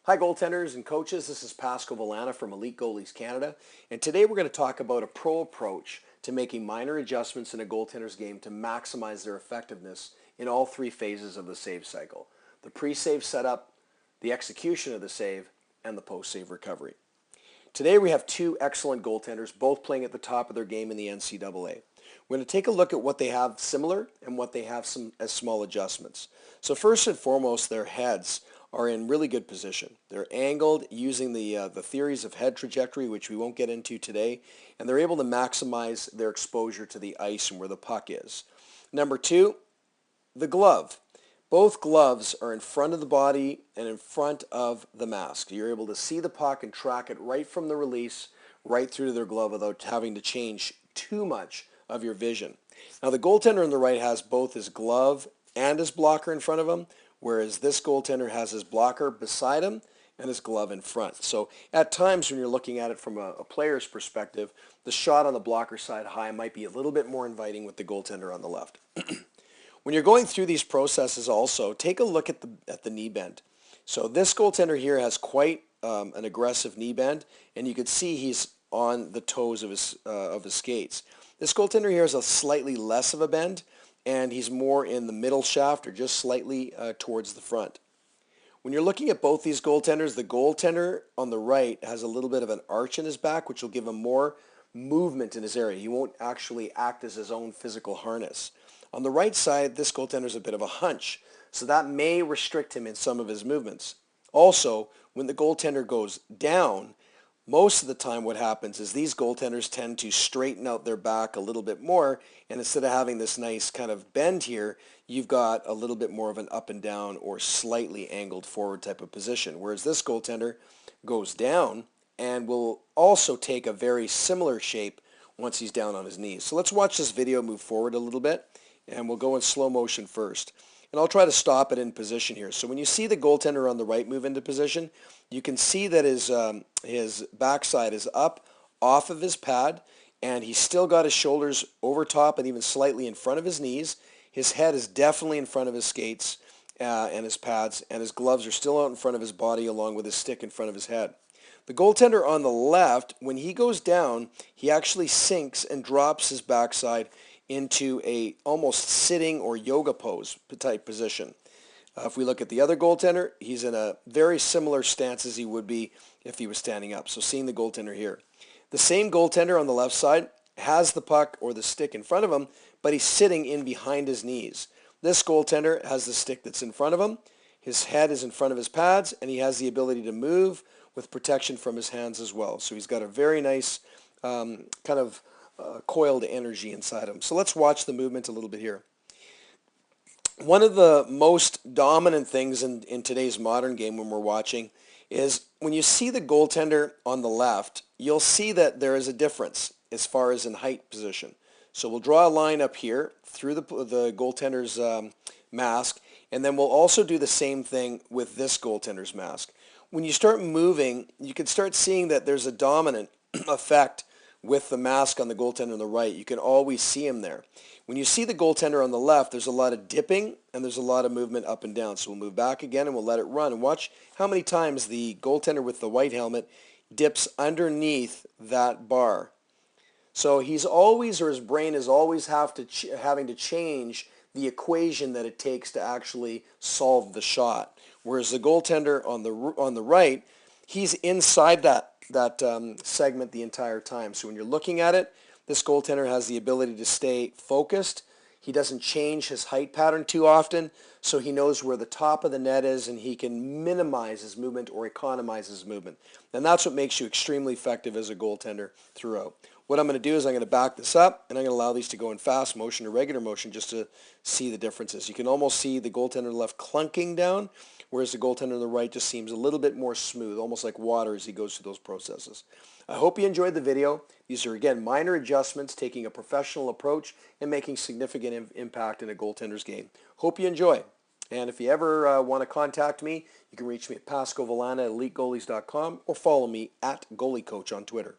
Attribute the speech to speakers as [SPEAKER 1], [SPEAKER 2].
[SPEAKER 1] Hi goaltenders and coaches, this is Pascal Villana from Elite Goalies Canada, and today we're going to talk about a pro approach to making minor adjustments in a goaltender's game to maximize their effectiveness in all three phases of the save cycle: the pre-save setup, the execution of the save, and the post-save recovery. Today we have two excellent goaltenders, both playing at the top of their game in the NCAA. We're going to take a look at what they have similar and what they have some as small adjustments. So first and foremost, their heads are in really good position. They're angled using the theories of head trajectory, which we won't get into today, and they're able to maximize their exposure to the ice and where the puck is. Number two, the glove. Both gloves are in front of the body and in front of the mask. You're able to see the puck and track it right from the release right through to their glove without having to change too much of your vision. Now the goaltender on the right has both his glove and his blocker in front of him, whereas this goaltender has his blocker beside him and his glove in front. So at times when you're looking at it from a player's perspective, the shot on the blocker side high might be a little bit more inviting with the goaltender on the left. When you're going through these processes also, take a look at the knee bend. So this goaltender here has quite an aggressive knee bend, and you can see he's on the toes of his skates. This goaltender here has a slightly less of a bend, and he's more in the middle shaft or just slightly towards the front. When you're looking at both these goaltenders, the goaltender on the right has a little bit of an arch in his back, which will give him more movement in his area. He won't actually act as his own physical harness. On the right side, this goaltender is a bit of a hunch, so that may restrict him in some of his movements. Also, when the goaltender goes down, most of the time what happens is these goaltenders tend to straighten out their back a little bit more, and instead of having this nice kind of bend here, you've got a little bit more of an up and down or slightly angled forward type of position, whereas this goaltender goes down and will also take a very similar shape once he's down on his knees. So let's watch this video move forward a little bit, and we'll go in slow motion first. And I'll try to stop it in position here. So when you see the goaltender on the right move into position, you can see that his backside is up off of his pad, and he's still got his shoulders over top and even slightly in front of his knees. His head is definitely in front of his skates and his pads, and his gloves are still out in front of his body along with his stick in front of his head. The goaltender on the left, when he goes down, he actually sinks and drops his backside into a almost sitting or yoga pose type position. If we look at the other goaltender, he's in a very similar stance as he would be if he was standing up. So seeing the goaltender here. The same goaltender on the left side has the puck or the stick in front of him, but he's sitting in behind his knees. This goaltender has the stick that's in front of him. His head is in front of his pads, and he has the ability to move with protection from his hands as well. So he's got a very nice coiled energy inside him. So let's watch the movement a little bit here. One of the most dominant things in today's modern game when we're watching is when you see the goaltender on the left, you'll see that there is a difference as far as in height position. So we'll draw a line up here through the goaltender's mask, and then we'll also do the same thing with this goaltender's mask. When you start moving, you can start seeing that there's a dominant effect with the mask on the goaltender on the right. You can always see him there. When you see the goaltender on the left, there's a lot of dipping and there's a lot of movement up and down. So we'll move back again and we'll let it run. And watch how many times the goaltender with the white helmet dips underneath that bar. So he's always, or his brain is always having to change the equation that it takes to actually solve the shot. Whereas the goaltender on the right, he's inside that segment the entire time. So when you're looking at it, this goaltender has the ability to stay focused. He doesn't change his height pattern too often, so he knows where the top of the net is, and he can minimize his movement or economize his movement. And that's what makes you extremely effective as a goaltender throughout. What I'm going to do is I'm going to back this up, and I'm going to allow these to go in fast motion or regular motion just to see the differences. You can almost see the goaltender on the left clunking down, whereas the goaltender on the right just seems a little bit more smooth, almost like water as he goes through those processes. I hope you enjoyed the video. These are, again, minor adjustments, taking a professional approach and making significant impact in a goaltender's game. Hope you enjoy. And if you ever want to contact me, you can reach me at pascalvillana@elitegoalies.com or follow me at GoalieCoach on Twitter.